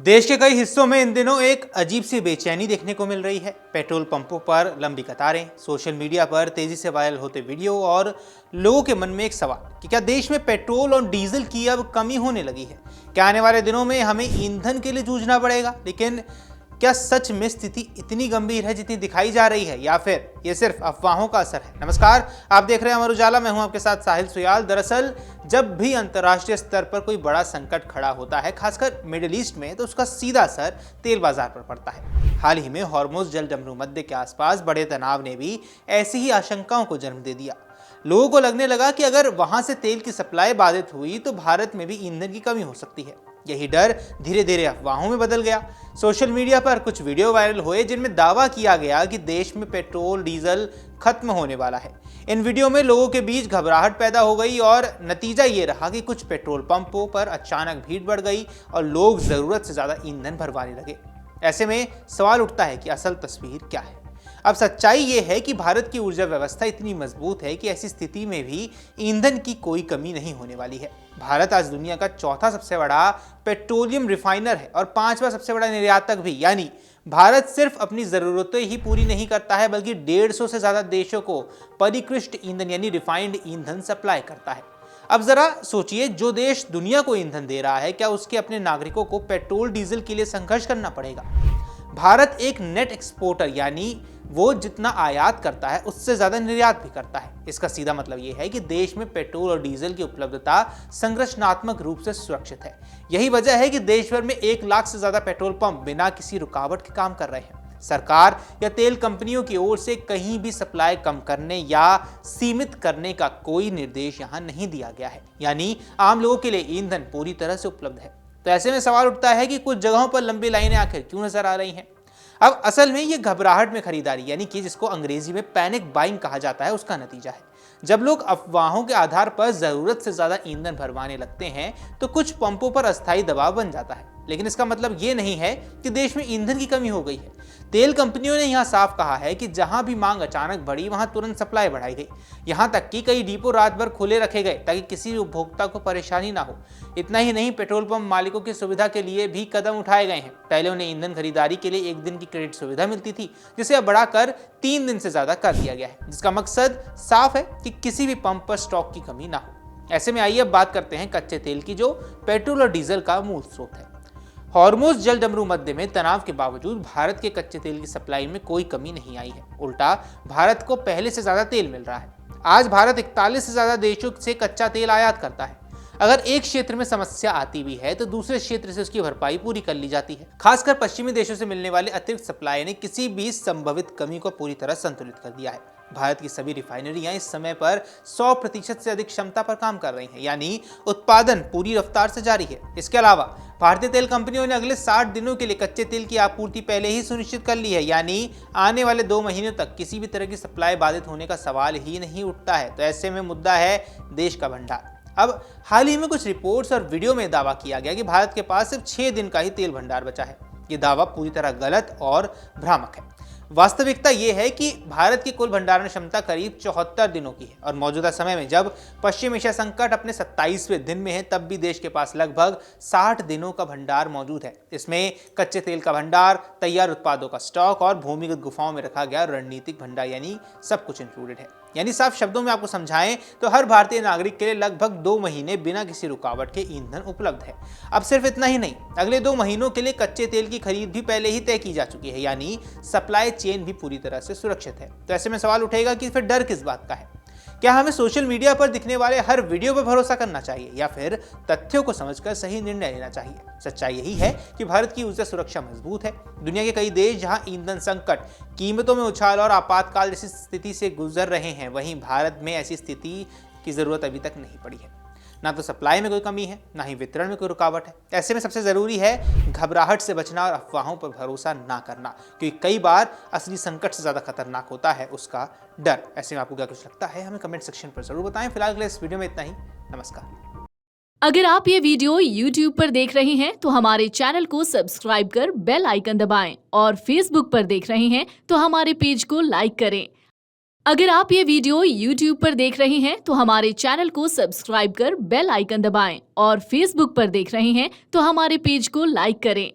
देश के कई हिस्सों में इन दिनों एक अजीब सी बेचैनी देखने को मिल रही है। पेट्रोल पंपों पर लंबी कतारें, सोशल मीडिया पर तेजी से वायरल होते वीडियो और लोगों के मन में एक सवाल कि क्या देश में पेट्रोल और डीजल की अब कमी होने लगी है? क्या आने वाले दिनों में हमें ईंधन के लिए जूझना पड़ेगा? लेकिन क्या सच में स्थिति इतनी गंभीर है जितनी दिखाई जा रही है, या फिर ये सिर्फ अफवाहों का असर है? नमस्कार, आप देख रहे हैं अमर उजाला। मैं हूं आपके साथ साहिल सुयाल। दरअसल जब भी अंतर्राष्ट्रीय स्तर पर कोई बड़ा संकट खड़ा होता है, खासकर मिडिल ईस्ट में, तो उसका सीधा असर तेल बाजार पर पड़ता है। हाल ही में हॉर्मुज़ जलजमरू मध्य के आसपास बढ़े तनाव ने भी ऐसी ही आशंकाओं को जन्म दे दिया। लोगों को लगने लगा कि अगर वहां से तेल की सप्लाई बाधित हुई तो भारत में भी ईंधन की कमी हो सकती है। यही डर धीरे धीरे अफवाहों में बदल गया। सोशल मीडिया पर कुछ वीडियो वायरल हुए जिनमें दावा किया गया कि देश में पेट्रोल डीजल खत्म होने वाला है। इन वीडियो में लोगों के बीच घबराहट पैदा हो गई और नतीजा ये रहा कि कुछ पेट्रोल पंपों पर अचानक भीड़ बढ़ गई और लोग जरूरत से ज्यादा ईंधन भरवाने लगे। ऐसे में सवाल उठता है कि असल तस्वीर क्या है? अब सच्चाई ये है कि भारत की ऊर्जा व्यवस्था इतनी मजबूत है कि ऐसी स्थिति में भी ईंधन की कोई कमी नहीं होने वाली है। भारत आज दुनिया का चौथा सबसे बड़ा पेट्रोलियम रिफाइनर है और पांचवा सबसे बड़ा निर्यातक भी। यानी भारत सिर्फ अपनी जरूरतें ही पूरी नहीं करता है, बल्कि 150 से ज्यादा देशों को परिष्कृत ईंधन यानी रिफाइंड ईंधन सप्लाई करता है। अब जरा सोचिए, जो देश दुनिया को ईंधन दे रहा है, क्या उसके अपने नागरिकों को पेट्रोल डीजल के लिए संघर्ष करना पड़ेगा? भारत एक नेट एक्सपोर्टर, यानी वो जितना आयात करता है उससे ज्यादा निर्यात भी करता है। इसका सीधा मतलब ये है कि देश में पेट्रोल और डीजल की उपलब्धता संरचनात्मक रूप से सुरक्षित है। यही वजह है कि देश भर में 1 लाख से ज्यादा पेट्रोल पंप बिना किसी रुकावट के काम कर रहे हैं। सरकार या तेल कंपनियों की ओर से कहीं भी सप्लाई कम करने या सीमित करने का कोई निर्देश यहाँ नहीं दिया गया है। यानी आम लोगों के लिए ईंधन पूरी तरह से उपलब्ध है। तो ऐसे में सवाल उठता है कि कुछ जगहों पर लंबी लाइनें आखिर क्यों नजर आ रही हैं? अब असल में ये घबराहट में खरीदारी, यानी कि जिसको अंग्रेजी में पैनिक बाइंग कहा जाता है, उसका नतीजा है। जब लोग अफवाहों के आधार पर जरूरत से ज्यादा ईंधन भरवाने लगते हैं तो कुछ पंपों पर अस्थायी दबाव बन जाता है। लेकिन इसका मतलब ये नहीं है कि देश में ईंधन की कमी हो गई है। तेल कंपनियों ने यहां साफ कहा है कि जहां भी मांग अचानक बढ़ी वहां तुरंत सप्लाई बढ़ाई गई। यहां तक कि कई डिपो रात भर खुले रखे गए ताकि किसी भी उपभोक्ता को परेशानी ना हो। इतना ही नहीं, पेट्रोल पंप मालिकों की सुविधा के लिए भी कदम उठाए गए हैं। पहले उन्हें ईंधन खरीदारी के लिए 1 दिन की क्रेडिट सुविधा मिलती थी, जिसे अब बढ़ाकर 3 दिन से ज्यादा कर दिया गया है, जिसका मकसद साफ है कि किसी भी पंप पर स्टॉक की कमी ना हो। ऐसे में आइए अब बात करते हैं कच्चे तेल की, जो पेट्रोल और डीजल का मूल स्रोत है। हॉर्मुज़ जलजमरू मध्य में तनाव के बावजूद भारत के कच्चे तेल की सप्लाई में कोई कमी नहीं आई है। उल्टा भारत को पहले से ज्यादा तेल मिल रहा है। आज भारत 41 से ज्यादा देशों से कच्चा तेल आयात करता है। अगर एक क्षेत्र में समस्या आती भी है तो दूसरे क्षेत्र से उसकी भरपाई पूरी कर ली जाती है। खासकर पश्चिमी देशों से मिलने वाले अतिरिक्त सप्लाई ने किसी भी संभावित कमी को पूरी तरह संतुलित कर दिया है। भारत की सभी रिफाइनरियां इस समय पर 100% से अधिक क्षमता पर काम कर रही हैं, यानी उत्पादन पूरी रफ्तार से जारी है। इसके अलावा भारतीय तेल कंपनियों ने अगले 60 दिनों के लिए कच्चे तेल की आपूर्ति पहले ही सुनिश्चित कर ली है। यानी आने वाले 2 महीनों तक किसी भी तरह की सप्लाई बाधित होने का सवाल ही नहीं उठता है। तो ऐसे में मुद्दा है देश का भंडार। अब हाल ही में कुछ रिपोर्ट्स और वीडियो में दावा किया गया कि भारत के पास सिर्फ 6 दिन का ही तेल भंडार बचा है। ये दावा पूरी तरह गलत और भ्रामक है। वास्तविकता यह है कि भारत की कुल भंडारण क्षमता करीब 74 दिनों की है और मौजूदा समय में जब पश्चिम एशिया संकट अपने 27वें दिन में है, तब भी देश के पास लगभग 60 दिनों का भंडार मौजूद है। इसमें कच्चे तेल का भंडार, तैयार उत्पादों का स्टॉक और भूमिगत गुफाओं में रखा गया रणनीतिक भंडार, यानी सब कुछ इंक्लूडेड है। यानी साफ शब्दों में आपको समझाएं तो हर भारतीय नागरिक के लिए लगभग 2 महीने बिना किसी रुकावट के ईंधन उपलब्ध है। अब सिर्फ इतना ही नहीं, अगले 2 महीनों के लिए कच्चे तेल की खरीद भी पहले ही तय की जा चुकी है, यानी सप्लाई चेन भी पूरी तरह से सुरक्षित है। तो ऐसे में सवाल उठेगा कि फिर डर किस बात का है? क्या हमें सोशल मीडिया पर दिखने वाले हर वीडियो पर भरोसा करना चाहिए या फिर तथ्यों को समझकर सही निर्णय लेना चाहिए? सच्चाई यही है कि भारत की ऊर्जा सुरक्षा मजबूत है। दुनिया के कई देश जहां ईंधन संकट, कीमतों में उछाल और आपातकाल जैसी स्थिति से गुजर रहे हैं, वहीं भारत में ऐसी स्थिति की जरूरत अभी तक नहीं पड़ी है। ना तो सप्लाई में कोई कमी है, ना ही वितरण में कोई रुकावट है। ऐसे में सबसे जरूरी है घबराहट से बचना और अफवाहों पर भरोसा ना करना, क्योंकि कई बार असली संकट से ज्यादा खतरनाक होता है उसका डर। ऐसे में आपको क्या कुछ लगता है, हमें कमेंट सेक्शन पर जरूर बताएं। फिलहाल के लिए इस वीडियो में इतना ही। नमस्कार। अगर आप ये वीडियो YouTube पर देख रहे हैं तो हमारे चैनल को सब्सक्राइब कर बेल आइकन दबाएं और Facebook पर देख रहे हैं तो हमारे पेज को लाइक करें। अगर आप ये वीडियो YouTube पर देख रहे हैं तो हमारे चैनल को सब्सक्राइब कर बेल आइकन दबाएं और Facebook पर देख रहे हैं तो हमारे पेज को लाइक करें।